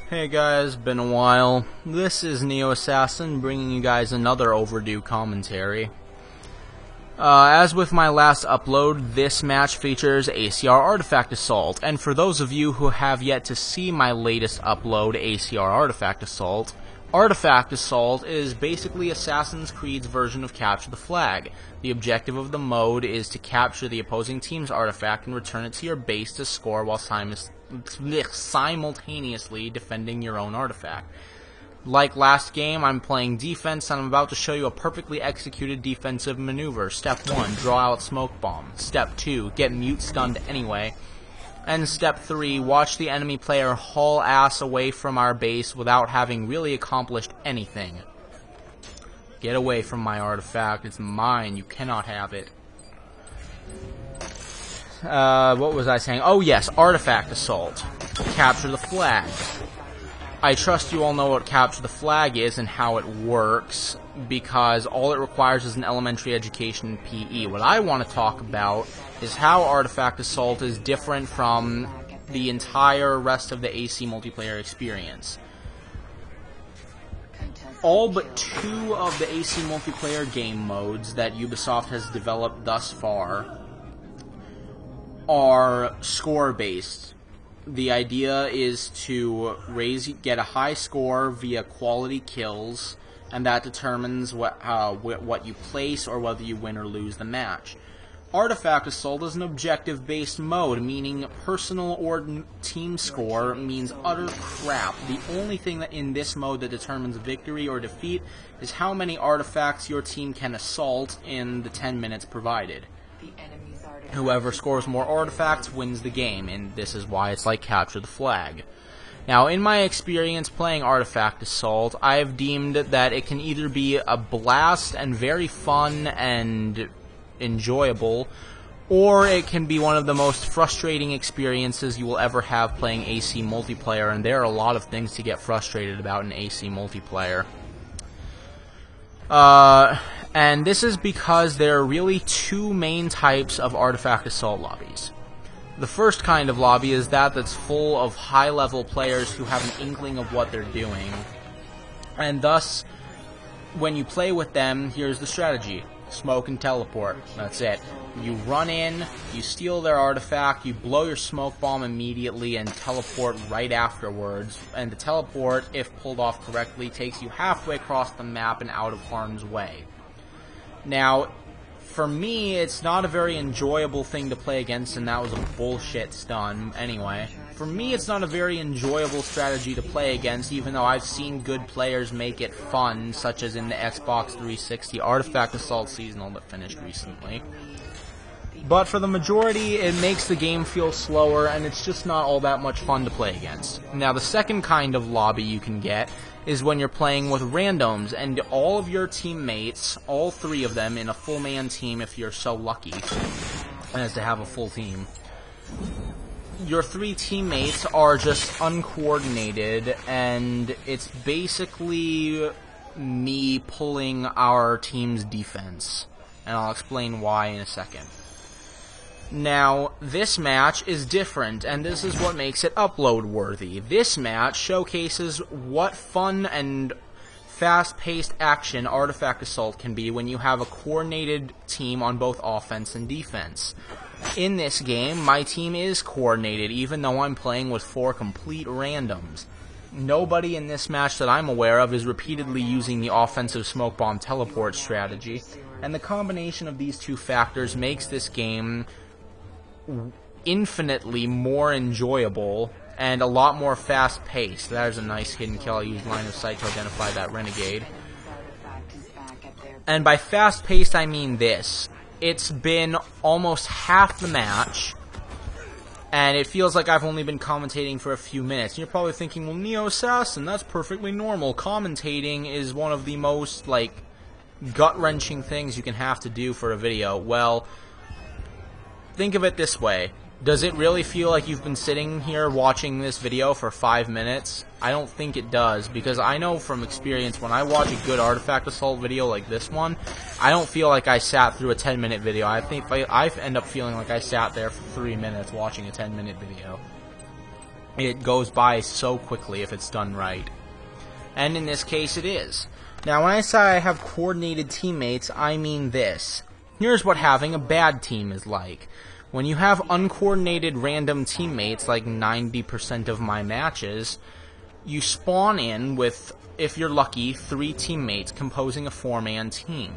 Hey guys, been a while. This is Neo Assassin bringing you guys another overdue commentary. As with my last upload, this match features ACR Artifact Assault, and for those of you who have yet to see my latest upload, ACR Artifact Assault is basically Assassin's Creed's version of Capture the Flag. The objective of the mode is to capture the opposing team's artifact and return it to your base to score while simultaneously defending your own artifact. Like last game, I'm playing defense, and I'm about to show you a perfectly executed defensive maneuver. Step 1, draw out smoke bomb. Step 2, get mute stunned anyway. And step 3, watch the enemy player haul ass away from our base without having really accomplished anything. Get away from my artifact, it's mine, you cannot have it. What was I saying? Oh yes, Artifact Assault. Capture the Flag. I trust you all know what Capture the Flag is and how it works, because all it requires is an elementary education in PE. What I want to talk about is how Artifact Assault is different from the entire rest of the AC multiplayer experience. All but 2 of the AC multiplayer game modes that Ubisoft has developed thus far are score-based. The idea is to get a high score via quality kills, and that determines what you place or whether you win or lose the match. Artifact Assault is an objective-based mode, meaning personal or team score means utter crap. The only thing that in this mode that determines victory or defeat is how many artifacts your team can assault in the 10 minutes provided. Whoever scores more artifacts wins the game, and this is why it's like Capture the Flag. Now, in my experience playing Artifact Assault, I have deemed that it can either be a blast and very fun and enjoyable, or it can be one of the most frustrating experiences you will ever have playing AC multiplayer, and there are a lot of things to get frustrated about in AC multiplayer. And this is because there are really 2 main types of Artifact Assault lobbies. The first kind of lobby is that's full of high-level players who have an inkling of what they're doing, and thus, when you play with them, here's the strategy. Smoke and teleport. That's it. You run in, you steal their artifact, you blow your smoke bomb immediately and teleport right afterwards. And the teleport, if pulled off correctly, takes you halfway across the map and out of harm's way. Now, for me, it's not a very enjoyable thing to play against, and that was a bullshit stun anyway. For me, it's not a very enjoyable strategy to play against, even though I've seen good players make it fun, such as in the Xbox 360 Artifact Assault Seasonal that finished recently. But for the majority, it makes the game feel slower, and it's just not all that much fun to play against. Now, the second kind of lobby you can get is when you're playing with randoms, and all of your teammates, all 3 of them in a full-man team if you're so lucky as to have a full team, your 3 teammates are just uncoordinated, and it's basically me pulling our team's defense. And I'll explain why in a second. Now, this match is different, and this is what makes it upload-worthy. This match showcases what fun and fast-paced action Artifact Assault can be when you have a coordinated team on both offense and defense. In this game, my team is coordinated, even though I'm playing with 4 complete randoms. Nobody in this match that I'm aware of is repeatedly using the offensive smoke bomb teleport strategy, and the combination of these 2 factors makes this game infinitely more enjoyable and a lot more fast-paced. There's a nice hidden kill. I used line of sight to identify that renegade. And by fast-paced, I mean this. It's been almost half the match, and it feels like I've only been commentating for a few minutes. And you're probably thinking, well, Neo Assassin, that's perfectly normal. Commentating is one of the most, gut-wrenching things you can have to do for a video. Well, think of it this way. Does it really feel like you've been sitting here watching this video for 5 minutes? I don't think it does, because I know from experience when I watch a good Artifact Assault video like this one, I don't feel like I sat through a 10-minute video. I think I end up feeling like I sat there for 3 minutes watching a 10-minute video. It goes by so quickly if it's done right. And in this case, it is. Now, when I say I have coordinated teammates, I mean this. Here's what having a bad team is like. When you have uncoordinated random teammates, like 90% of my matches, you spawn in with, if you're lucky, 3 teammates composing a 4-man team.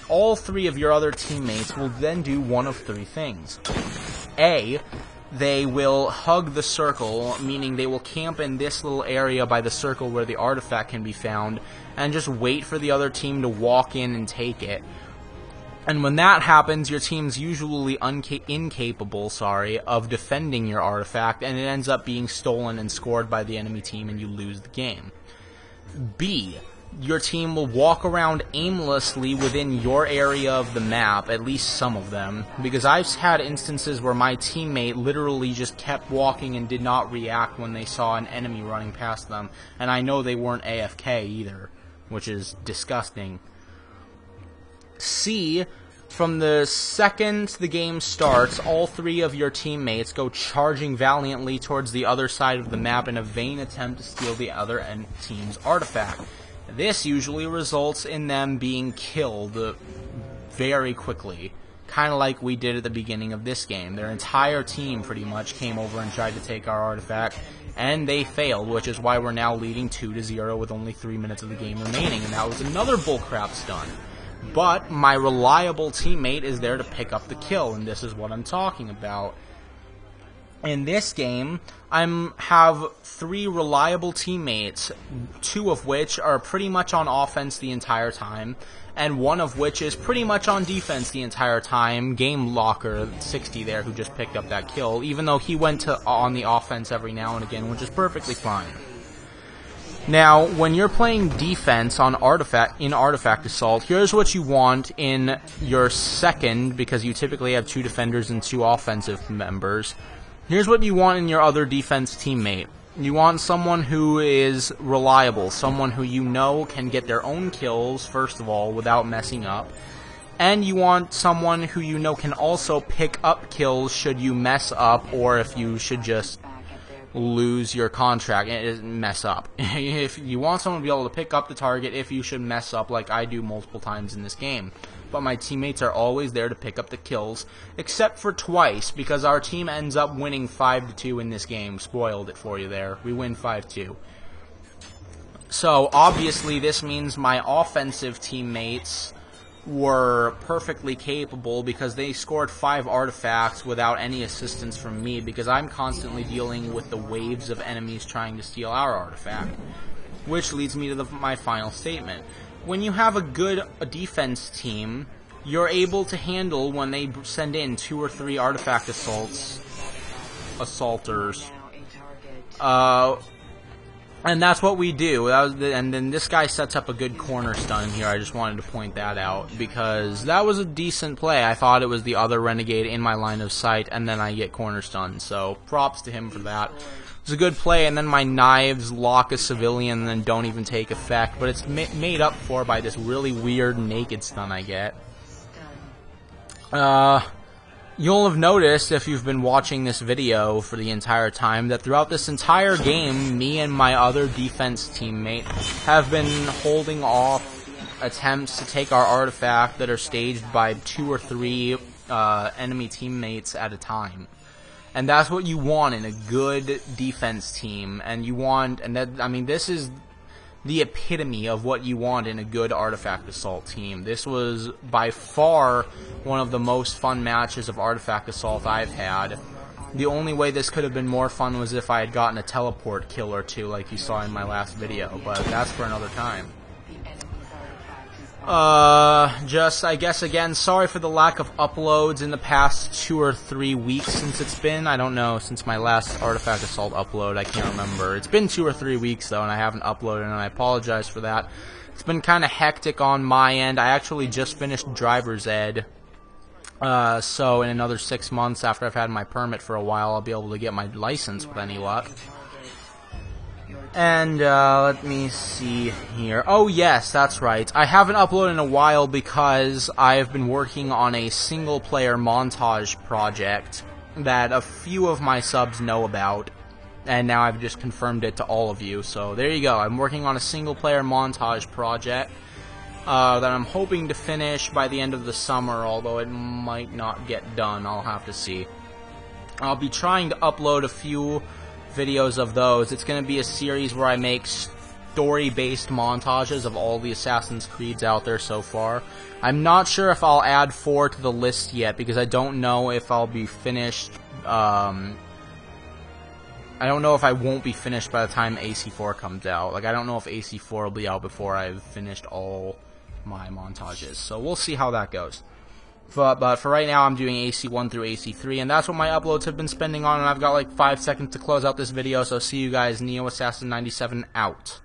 All three of your other teammates will then do one of 3 things. A, they will hug the circle, meaning they will camp in this little area by the circle where the artifact can be found, and just wait for the other team to walk in and take it. And when that happens, your team's usually incapable of defending your artifact, and it ends up being stolen and scored by the enemy team, and you lose the game. B, your team will walk around aimlessly within your area of the map, at least some of them, because I've had instances where my teammate literally just kept walking and did not react when they saw an enemy running past them, and I know they weren't AFK either, which is disgusting. C, from the second the game starts, all 3 of your teammates go charging valiantly towards the other side of the map in a vain attempt to steal the other team's artifact. This usually results in them being killed very quickly, kind of like we did at the beginning of this game. Their entire team pretty much came over and tried to take our artifact, and they failed, which is why we're now leading 2-0 with only 3 minutes of the game remaining, and that was another bullcrap stun. But my reliable teammate is there to pick up the kill, and this is what I'm talking about. In this game, I have 3 reliable teammates, 2 of which are pretty much on offense the entire time, and 1 of which is pretty much on defense the entire time. Game Locker 60 there, who just picked up that kill, even though he went on the offense every now and again, which is perfectly fine. Now, when you're playing defense on Artifact Assault, here's what you want in your second, because you typically have 2 defenders and 2 offensive members. Here's what you want in your other defense teammate. You want someone who is reliable, someone who you know can get their own kills, first of all, without messing up. And you want someone who you know can also pick up kills should you mess up, or if you should just lose your contract and mess up. If you want someone to be able to pick up the target if you should mess up, like I do multiple times in this game. But my teammates are always there to pick up the kills, except for twice, because our team ends up winning 5-2 in this game. Spoiled it for you there. We win 5-2. So, obviously, this means my offensive teammates were perfectly capable because they scored 5 artifacts without any assistance from me, because I'm constantly dealing with the waves of enemies trying to steal our artifact. Which leads me to my final statement. When you have a good defense team, you're able to handle when they send in 2 or 3 artifact assaulters. And that's what we do. And then this guy sets up a good corner stun here. I just wanted to point that out, because that was a decent play. I thought it was the other renegade in my line of sight, and then I get corner stun. So props to him for that. It was a good play, and then my knives lock a civilian and then don't even take effect. But it's made up for by this really weird naked stun I get. You'll have noticed, if you've been watching this video for the entire time, that throughout this entire game, me and my other defense teammate have been holding off attempts to take our artifact that are staged by 2 or 3 enemy teammates at a time. And that's what you want in a good defense team, and this is the epitome of what you want in a good Artifact Assault team. This was by far one of the most fun matches of Artifact Assault I've had. The only way this could have been more fun was if I had gotten a teleport kill or 2 like you saw in my last video, but that's for another time. I guess again, sorry for the lack of uploads in the past 2 or 3 weeks since it's been. I don't know, since my last Artifact Assault upload, I can't remember. It's been 2 or 3 weeks though, and I haven't uploaded, and I apologize for that. It's been kind of hectic on my end. I actually just finished driver's ed. So in another 6 months after I've had my permit for a while, I'll be able to get my license with any luck. And, let me see here. Oh, yes, that's right. I haven't uploaded in a while because I've been working on a single-player montage project that a few of my subs know about, and now I've just confirmed it to all of you. So there you go. I'm working on a single-player montage project that I'm hoping to finish by the end of the summer, although it might not get done. I'll have to see. I'll be trying to upload a few videos of those. It's going to be a series where I make story-based montages of all the Assassin's Creeds out there so far. I'm not sure if I'll add 4 to the list yet, because I don't know if I'll be finished, I don't know if I won't be finished by the time AC4 comes out. Like, I don't know if AC4 will be out before I've finished all my montages. So we'll see how that goes. But for right now, I'm doing AC1 through AC3, and that's what my uploads have been spending on, and I've got like 5 seconds to close out this video, so see you guys. Neo Assassin 97 out.